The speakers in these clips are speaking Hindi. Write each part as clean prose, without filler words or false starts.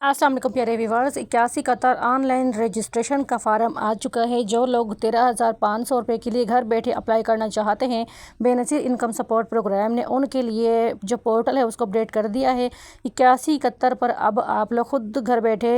अस्सलाम वालेकुम प्यारे व्यूवर्स। 81 कतर ऑनलाइन रजिस्ट्रेशन का फार्म आ चुका है। जो लोग 13,500 रुपये के लिए घर बैठे अप्लाई करना चाहते हैं बेनज़ीर इनकम सपोर्ट प्रोग्राम ने उनके लिए जो पोर्टल है उसको अपडेट कर दिया है। 81 कतर पर अब आप लोग खुद घर बैठे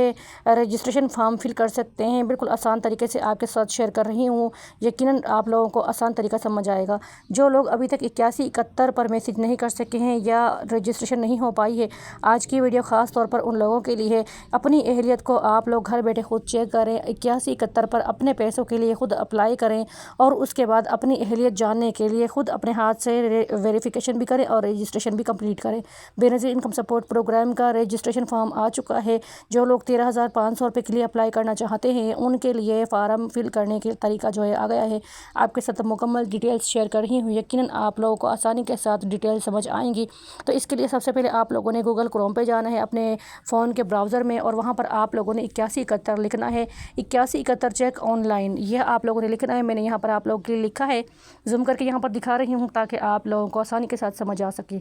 रजिस्ट्रेशन फॉर्म फिल कर सकते हैं। बिल्कुल आसान तरीके से आपके साथ शेयर कर रही हूँ, यकीनन आप लोगों को आसान तरीका समझ आएगा। जो लोग अभी तक 81 कतर पर मैसेज नहीं कर सके हैं या रजिस्ट्रेशन नहीं हो पाई है, आज की वीडियो ख़ास तौर पर उन लोगों के लिए है। अपनी अहलियत को आप लोग घर बैठे खुद चेक करें। 81 कतर पर अपने पैसों के लिए खुद अप्लाई करें और उसके बाद अपनी अहलियत जानने के लिए खुद अपने हाथ से वेरिफिकेशन भी करें और रजिस्ट्रेशन भी कंप्लीट करें। बेनज़ीर इनकम सपोर्ट प्रोग्राम का रजिस्ट्रेशन फॉर्म आ चुका है। जो लोग 13,500 रुपये के लिए अप्लाई करना चाहते हैं उनके लिए फ़ार्म फिल करने के तरीका जो है आ गया है। आपके साथ मुकम्मल डिटेल्स शेयर कर रही हूँ, यकीनन आप लोगों को आसानी के साथ डिटेल समझ आएंगी। तो इसके लिए सबसे पहले आप लोगों ने गूगल क्रोम पे जाना है अपने फ़ोन के ब्राउज़र में, और वहाँ पर आप लोगों ने 81 कतर लिखना है। 81 कतर चेक ऑनलाइन, यह आप लोगों ने लिखना है। मैंने यहाँ पर आप लोगों के लिए लिखा है, जूम करके यहाँ पर दिखा रही हूँ ताकि आप लोगों को आसानी के साथ समझ आ सके।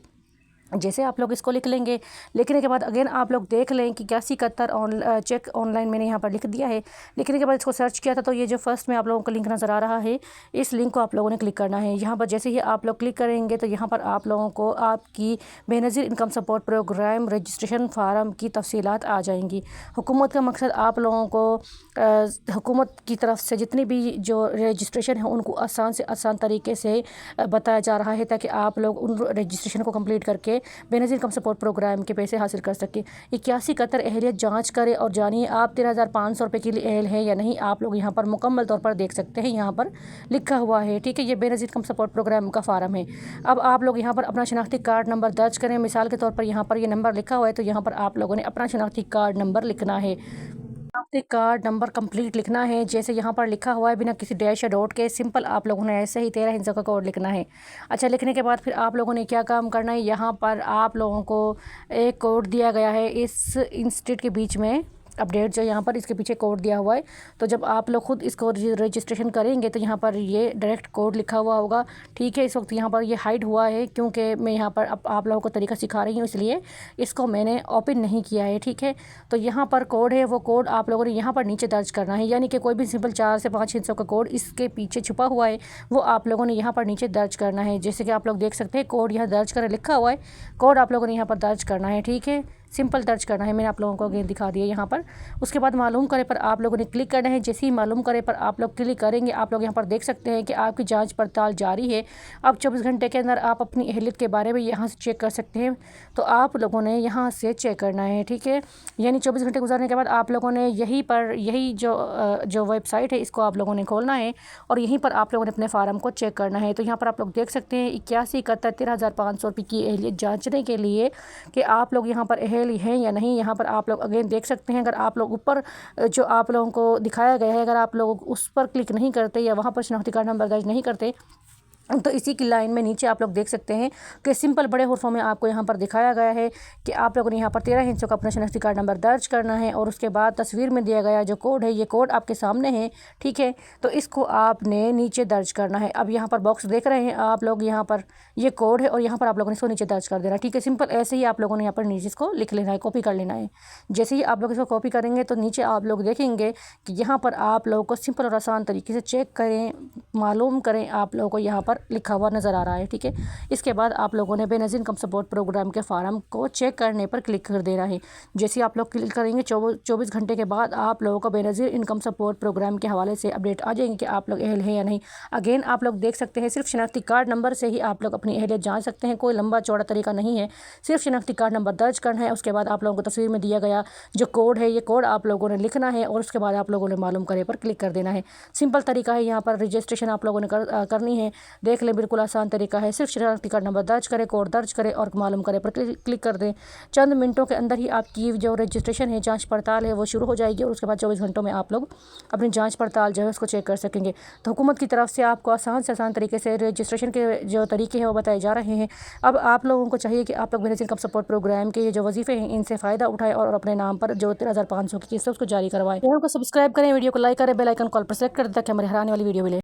जैसे आप लोग इसको लिख लेंगे, लिखने के बाद अगेन आप लोग देख लें कि 81 कतर चेक ऑनलाइन मैंने यहाँ पर लिख दिया है। लिखने के बाद इसको सर्च किया था तो ये जो फर्स्ट में आप लोगों को लिंक नज़र आ रहा है, इस लिंक को आप लोगों ने क्लिक करना है। यहाँ पर जैसे ही आप लोग क्लिक करेंगे तो यहाँ पर आप लोगों को आपकी Benazir income support programme registration form की तफसीलात आ जाएंगी। हुकूमत का मकसद आप लोगों को हुकूमत की तरफ से जितनी भी जो रजिस्ट्रेशन है उनको आसान से आसान तरीके से बताया जा रहा है ताकि आप लोग उन रजिस्ट्रेशन को कंप्लीट करके बेनज़ीर इनकम सपोर्ट प्रोग्राम के पैसे हासिल कर सके। 81 कतर अहलियत जांच करें और जानिए आप 13,500 रुपये के लिए अहल है या नहीं। आप लोग यहाँ पर मुकम्मल तौर पर देख सकते हैं, यहाँ पर लिखा हुआ है, ठीक है। ये बेनज़ीर इनकम सपोर्ट प्रोग्राम का फार्म है। अब आप लोग यहाँ पर अपना शनाख्ती कार्ड नंबर दर्ज करें। मिसाल के तौर पर यहाँ पर ये नंबर लिखा हुआ है तो यहाँ पर आप लोगों ने अपना शनाख्ती कार्ड नंबर लिखना है। शनाख्ती कार्ड नंबर कंप्लीट लिखना है जैसे यहाँ पर लिखा हुआ है, बिना किसी डैश या डॉट के। सिंपल आप लोगों ने ऐसे ही 13 हिस्सों का कोड लिखना है। अच्छा, लिखने के बाद फिर आप लोगों ने क्या काम करना है, यहाँ पर आप लोगों को एक कोड दिया गया है इस इंस्टीट्यूट के बीच में अपडेट, जो यहाँ पर इसके पीछे कोड दिया हुआ है। तो जब आप लोग खुद इसको रजिस्ट्रेशन करेंगे तो यहाँ पर ये डायरेक्ट कोड लिखा हुआ होगा, ठीक है। इस वक्त यहाँ पर ये हाइड हुआ है क्योंकि मैं यहाँ पर आप लोगों को तरीका सिखा रही हूँ, इसलिए इसको मैंने ओपन नहीं किया है, ठीक है। तो यहाँ पर कोड है, वो कोड आप लोगों ने यहाँ पर नीचे दर्ज करना है, यानी कि कोई भी सिंपल 4 से 5 हिस्सों का कोड इसके पीछे छुपा हुआ है, वो आप लोगों ने यहाँ पर नीचे दर्ज करना है। जैसे कि आप लोग देख सकते हैं कोड यहाँ दर्ज कर लिखा हुआ है, कोड आप लोगों ने यहाँ पर दर्ज करना है, ठीक है। सिंपल दर्ज करना है, मैंने आप लोगों को अगेन दिखा दिया यहाँ पर। उसके बाद मालूम करे पर आप लोगों ने क्लिक करना है। जैसे ही मालूम करे पर आप लोग क्लिक करेंगे, आप लोग यहाँ पर देख सकते हैं कि आपकी जांच पड़ताल जारी है। अब 24 घंटे के अंदर आप अपनी अहलियत के बारे में यहाँ से चेक कर सकते हैं, तो आप लोगों ने यहाँ से चेक करना है, ठीक है। यानी 24 घंटे गुजरने के बाद आप लोगों ने यही जो वेबसाइट है इसको आप लोगों ने खोलना है और यहीं पर आप लोगों ने अपने फार्म को चेक करना है। तो यहाँ पर आप लोग देख सकते हैं 81 कतर 13,500 रुपये की अहलियत जाँचने के लिए कि आप लोग यहाँ पर अहल हैं या नहीं। यहाँ पर आप लोग अगेन देख सकते हैं, अगर आप लोग ऊपर जो आप लोगों को दिखाया गया है, अगर आप लोग उस पर क्लिक नहीं करते या वहाँ पर शनाख्ती कार्ड नंबर दर्ज नहीं करते तो इसी की लाइन में नीचे आप लोग देख सकते हैं कि सिंपल बड़े हुर्फों में आपको यहाँ पर दिखाया गया है कि आप लोगों ने यहाँ पर 13 हिस्सों का अपना शनाख्ती कार्ड नंबर दर्ज करना है और उसके बाद तस्वीर में दिया गया जो कोड है, ये कोड आपके सामने है, ठीक है। तो इसको आपने नीचे दर्ज करना है। अब यहाँ पर बॉक्स देख रहे हैं आप लोग, यहाँ पर ये कोड है और यहाँ पर आप लोगों ने इसको नीचे दर्ज कर देना, ठीक है। सिंपल ऐसे ही आप लोगों ने यहाँ पर नीचे इसको लिख लेना है, कॉपी कर लेना है। जैसे ही आप लोग इसको कॉपी करेंगे तो नीचे आप लोग देखेंगे कि यहाँ पर आप लोगों को सिंपल और आसान तरीके से चेक करें, मालूम करें, आप लोगों को यहाँ पर लिखा हुआ नज़र आ रहा है, ठीक है। इसके बाद आप लोगों ने बेनज़ीर इनकम सपोर्ट प्रोग्राम के फार्म को चेक करने पर क्लिक कर देना है। जैसे ही आप लोग क्लिक करेंगे 24 घंटे के बाद आप लोगों को बेनज़ीर इनकम सपोर्ट प्रोग्राम के हवाले से अपडेट आ जाएंगे कि आप लोग अहल हैं या नहीं। अगेन आप लोग देख सकते हैं सिर्फ शनाख्ती कार्ड नंबर से ही आप लोग अपनी अहलियत जान सकते हैं, कोई लंबा चौड़ा तरीका नहीं है। सिर्फ शनाख्ती कार्ड नंबर दर्ज करना है, उसके बाद आप लोगों को तस्वीर में दिया गया जो कोड है, ये कोड आप लोगों ने लिखना है और उसके बाद आप लोगों ने मालूम करे पर क्लिक कर देना है। सिंपल तरीका है, यहाँ पर रजिस्ट्रेशन आप लोगों ने करनी है, देख लें, बिल्कुल आसान तरीका है। सिर्फ शनाख्ती कार्ड नंबर दर्ज करें, कोड दर्ज करें और मालूम करें पर क्लिक कर दें। चंद मिनटों के अंदर ही आपकी जो रजिस्ट्रेशन है, जांच पड़ताल है, वो शुरू हो जाएगी और उसके बाद 24 घंटों में आप लोग अपनी जांच पड़ताल जो है उसको चेक कर सकेंगे। तो हुकूमत की तरफ से आपको आसान से आसान तरीके से रजिस्ट्रेशन के जो तरीके हैं वो बताए जा रहे हैं। अब आप लोगों को चाहिए कि आप लोग बेनज़ीर इनकम सपोर्ट प्रोग्राम के ये जो वजीफ़े हैं इनसे फ़ायदा उठाएं और अपने नाम पर जो 13,500 की किस्त है उसको जारी करवाएं। चैनल को सब्सक्राइब करें, वीडियो को लाइक करें, बेल आइकन कॉल पर सेलेक्ट कर दें ताकि हमारे हर आने वाली वीडियो मिले।